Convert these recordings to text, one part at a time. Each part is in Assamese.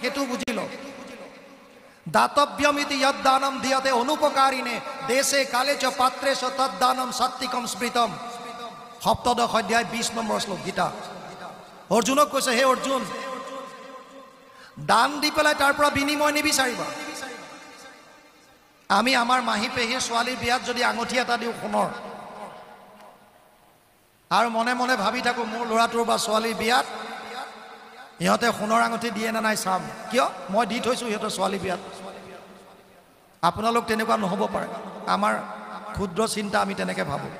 সেইটো বুজি লওক। দাতব্যমিতি যদ দানম দিয়তে অনুপকাৰিণে দেশে কালে চ পাত্ৰে চ তদ দানম সাত্বিকম স্মৃতম। সপ্তদশ অধ্যায় 20 নম্বৰ শ্লোক গীতা। অৰ্জুনক কৈছে, হে অৰ্জুন, দান দি পেলাই তাৰ পৰা বিনিময় নিবিচাৰিবা। আমি আমাৰ মাহী পেহীৰ ছোৱালীৰ বিয়াত যদি আঙঠি এটা দিওঁ সোণৰ, আৰু মনে মনে ভাবি থাকো মোৰ ল'ৰাটোৰ বা ছোৱালীৰ বিয়াত ইহঁতে সোণৰ আঙঠি দিয়ে নে নাই চাম, কিয় মই দি থৈছোঁ সিহঁতৰ ছোৱালী বিয়াত। আপোনালোক তেনেকুৱা নহ'ব পাৰে, আমাৰ ক্ষুদ্ৰ চিন্তা, আমি তেনেকৈ ভাবোঁ।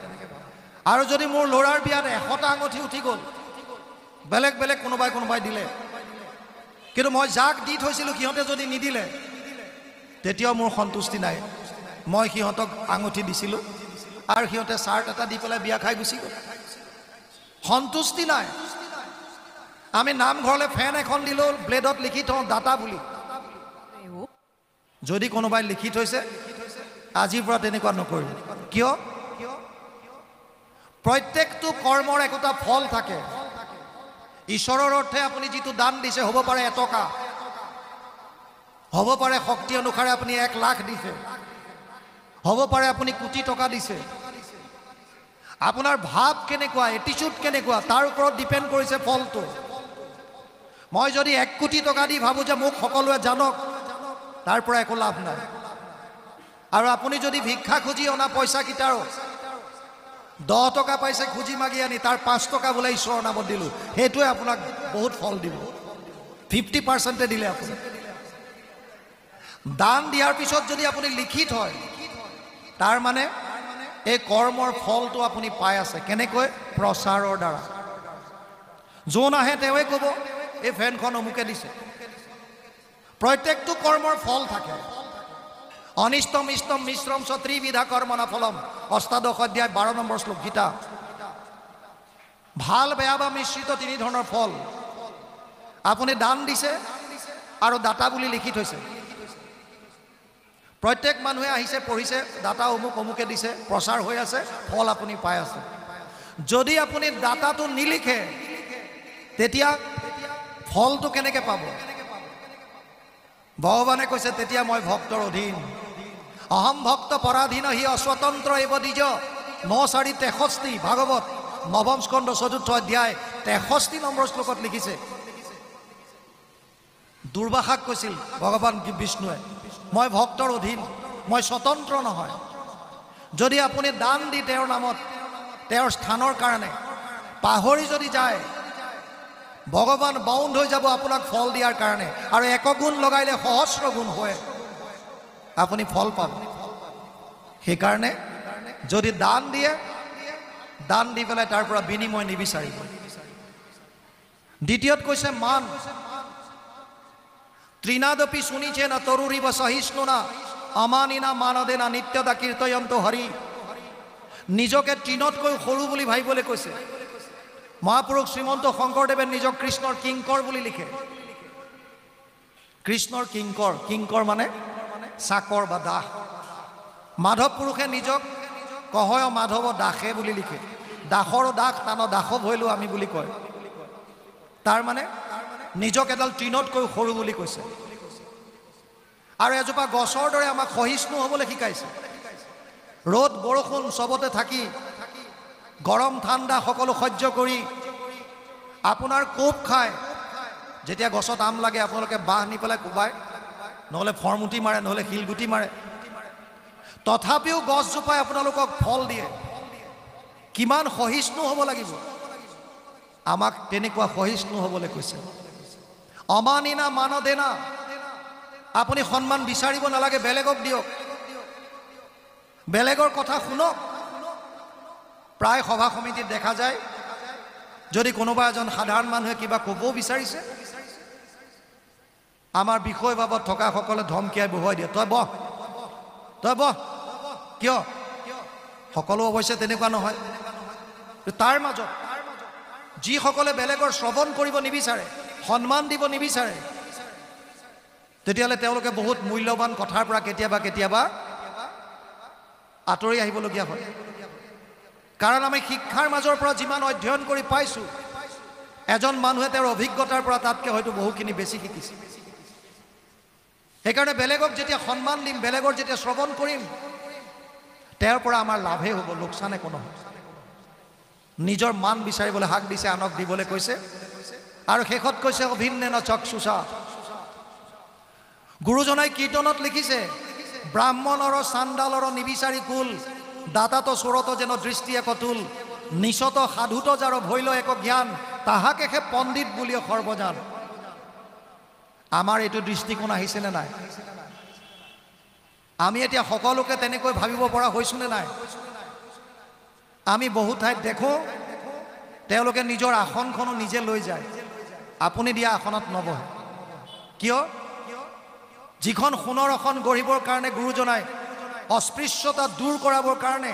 আৰু যদি মোৰ ল'ৰাৰ বিয়াত 100টা আঙঠি উঠি গ'ল, বেলেগ বেলেগ কোনোবাই দিলে, কিন্তু মই যাক দি থৈছিলোঁ সিহঁতে যদি নিদিলে, তেতিয়াও মোৰ সন্তুষ্টি নাই। মই সিহঁতক আঙঠি দিছিলোঁ আৰু সিহঁতে চাৰ্ট এটা দি পেলাই বিয়া খাই গুচি গ'ল, সন্তুষ্টি নাই। আমি নামঘৰলৈ ফেন এখন দিলোঁ, ব্লেডত লিখি থওঁ দাতা বুলি। যদি কোনোবাই লিখি থৈছে, আজিৰ পৰা তেনেকুৱা নকৰিব। কিয়? প্ৰত্যেকটো কৰ্মৰ একোটা ফল থাকে। ঈশ্বৰৰ অৰ্থে আপুনি যিটো দান দিছে, হ'ব পাৰে 1 টকা, হ'ব পাৰে শক্তি অনুসাৰে আপুনি 1 লাখ দিছে, হ'ব পাৰে আপুনি কোটি টকা দিছে। আপোনাৰ ভাৱ কেনেকুৱা, এটিচিউড কেনেকুৱা, তাৰ ওপৰত ডিপেণ্ড কৰিছে ফলটো। মই যদি 1 কোটি টকা দি ভাবোঁ যে মোক সকলোৱে জানক, তাৰ পৰা একো লাভ নাই। আৰু আপুনি যদি ভিক্ষা খুজি অনা পইচাকেইটাৰো 10 টকা পাইছে খুজি মাগি আনি তাৰ 5 টকা বোলে ঈশ্বৰৰ নামত দিলোঁ, সেইটোৱে আপোনাক বহুত ফল দিব। 50% দিলে আপুনি। দান দিয়াৰ পিছত যদি আপুনি লিখি থয়, তাৰ মানে এই কৰ্মৰ ফলটো আপুনি পাই আছে। কেনেকৈ? প্ৰচাৰৰ দ্বাৰা। যোন আহে তেওঁৱে ক'ব এই ফেনখন অমুকে দিছে। প্ৰত্যেকটো কৰ্মৰ ফল থাকে। অনিষ্টম ইষ্টম মিশ্ৰম চ ত্ৰিবিধা কৰ্মনা ফলম। অষ্টাদশ অধ্যায় 12 নম্বৰ শ্লোক গীতা। ভাল বেয়া বা মিশ্ৰিত 3 ধৰণৰ ফল। আপুনি দান দিছে আৰু দাতা বুলি লিখি থৈছে। প্ৰত্যেক মানুহে আহিছে, পঢ়িছে, দাতা অমুকে দিছে, প্ৰচাৰ হৈ আছে, ফল আপুনি পাই আছে। যদি আপুনি দাতাটো নিলিখে, তেতিয়া ফলটো কেনেকৈ পাব? ভগৱানে কৈছে, তেতিয়া মই ভক্তৰ অধীন। অহম ভক্ত পৰাধীন হি অস্বতন্ত্ৰ এব দ্বিজ। 9:63 ভাগৱত 9ম স্কন্ধ 4ৰ্থ অধ্যায় 63 নম্বৰ শ্লোকত লিখিছে। দুৰ্বাসাক কৈছিল ভগৱান বিষ্ণুৱে, মই ভক্তৰ অধীন, মই স্বতন্ত্ৰ নহয়। যদি আপুনি দান দি তেওঁৰ নামত, তেওঁৰ স্থানৰ কাৰণে পাহৰি যদি যায়, ভগৱান বাউণ্ড হৈ যাব আপোনাক ফল দিয়াৰ কাৰণে। আৰু 1 গুণ লগাইলে সহস্ৰ গুণ হয়, আপুনি ফল পাব। সেইকাৰণে যদি দান দিয়ে, দান দি পেলাই তাৰ পৰা বিনিময় নিবিচাৰিব। দ্বিতীয়ত কৈছে মান। ত্ৰিনাদপি শুনিছে না তৰুৰিব সহিষ্ণু না আমানিনা মানদেনা নিত্যদা কীৰ্তয়ন্ত হৰি। নিজকে তৃণতকৈ সৰু বুলি ভাবিবলৈ কৈছে। মহাপুৰুষ শ্ৰীমন্ত শংকৰদেৱে নিজক কৃষ্ণৰ কিংকৰ বুলি লিখে। কৃষ্ণৰ কিংকৰ, কিংকৰ মানে চাকৰ বা দাস। মাধৱ পুৰুষে নিজক কহয় মাধৱ দাসে বুলি লিখে। দাসৰ দাস টান দাসৱ হৈলো আমি বুলি কয়। তাৰ মানে নিজক এডাল তৃণতকৈ সৰু বুলি কৈছে। আৰু এজোপা গছৰ দৰে আমাক সহিষ্ণু হ'বলৈ শিকাইছে। ৰ'দ বৰষুণ চবতে থাকি, গৰম ঠাণ্ডা সকলো সহ্য কৰি, আপোনাৰ কোব খায়। যেতিয়া গছত আম লাগে আপোনালোকে বাঁহ নি পেলাই কোবায়, নহ'লে ফৰমুটি মাৰে, নহ'লে শিলগুটি মাৰে। তথাপিও গছজোপাই আপোনালোকক ফল দিয়ে। কিমান সহিষ্ণু হ'ব লাগিব, আমাক তেনেকুৱা সহিষ্ণু হ'বলৈ কৈছে। অমানিনা মানদেনা, আপুনি সন্মান বিচাৰিব নালাগে, বেলেগক দিয়ক, বেলেগৰ কথা শুনক। প্ৰায় সভা সমিতিত দেখা যায়, যদি কোনোবা এজন সাধাৰণ মানুহে কিবা ক'বও বিচাৰিছে, আমাৰ বিষয় বাবদ থকা সকলে ধমকিয়াই বহুৱাই দিয়ে, তই বহ, তই বহ। কিয়? সকলো অৱশ্যে তেনেকুৱা নহয়। তাৰ মাজত যিসকলে বেলেগৰ শ্ৰৱণ কৰিব নিবিচাৰে, সন্মান দিব নিবিচাৰে, তেতিয়াহ'লে তেওঁলোকে বহুত মূল্যৱান কথাৰ পৰা কেতিয়াবা আঁতৰি আহিবলগীয়া হয়। কাৰণ আমি শিক্ষাৰ মাজৰ পৰা যিমান অধ্যয়ন কৰি পাইছোঁ, এজন মানুহে তেওঁৰ অভিজ্ঞতাৰ পৰা তাতকৈ হয়তো বহুখিনি বেছি শিকিছে। সেইকাৰণে বেলেগক যেতিয়া সন্মান দিম, বেলেগৰ যেতিয়া শ্ৰৱণ কৰিম, তেওঁৰ পৰা আমাৰ লাভে হ'ব, লোকচান একো নহয়। নিজৰ মান বিচাৰিবলৈ হাক দিছে, আনক দিবলৈ কৈছে। আৰু শেষত কৈছে অভিন্নেন চক্ষুষা। গুৰুজনাই কীৰ্তনত লিখিছে, ব্ৰাহ্মণৰ চাণ্ডালৰ নিবিচাৰি কুল, দাতাত চোৰত যেন দৃষ্টি এক তুল, নিচত সাধুত যাৰ ভৈল এক জ্ঞান, তাহাকে সে পণ্ডিত বুলিও সৰ্বজান। আমাৰ এইটো দৃষ্টিকোণ আহিছেনে নাই? আমি এতিয়া সকলোকে তেনেকৈ ভাবিব পৰা হৈছোনে নাই? আমি বহু ঠাইত দেখোঁ তেওঁলোকে নিজৰ আসনখনো নিজে লৈ যায়, আপুনি দিয়া আসনত নবহে। কিয়? যিখন সোণৰ আসন গঢ়িবৰ কাৰণে গুৰুজনাই অস্পৃশ্যতা দূৰ কৰাবৰ কাৰণে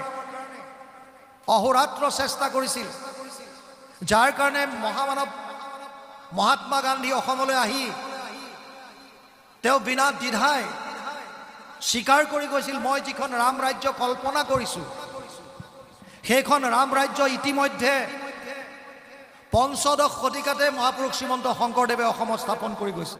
অহোৰাত্ৰ চেষ্টা কৰিছিল, যাৰ কাৰণে মহামানৱ মহাত্মা গান্ধী অসমলৈ আহি তেওঁ বিনা দ্বিধাই স্বীকাৰ কৰি গৈছিল, মই যিখন ৰাম ৰাজ্য কল্পনা কৰিছোঁ সেইখন ৰাম ৰাজ্য ইতিমধ্যে পঞ্চদশ শতিকাতে মহাপুৰুষ শ্ৰীমন্ত শংকৰদেৱে অসমত স্থাপন কৰি গৈছে।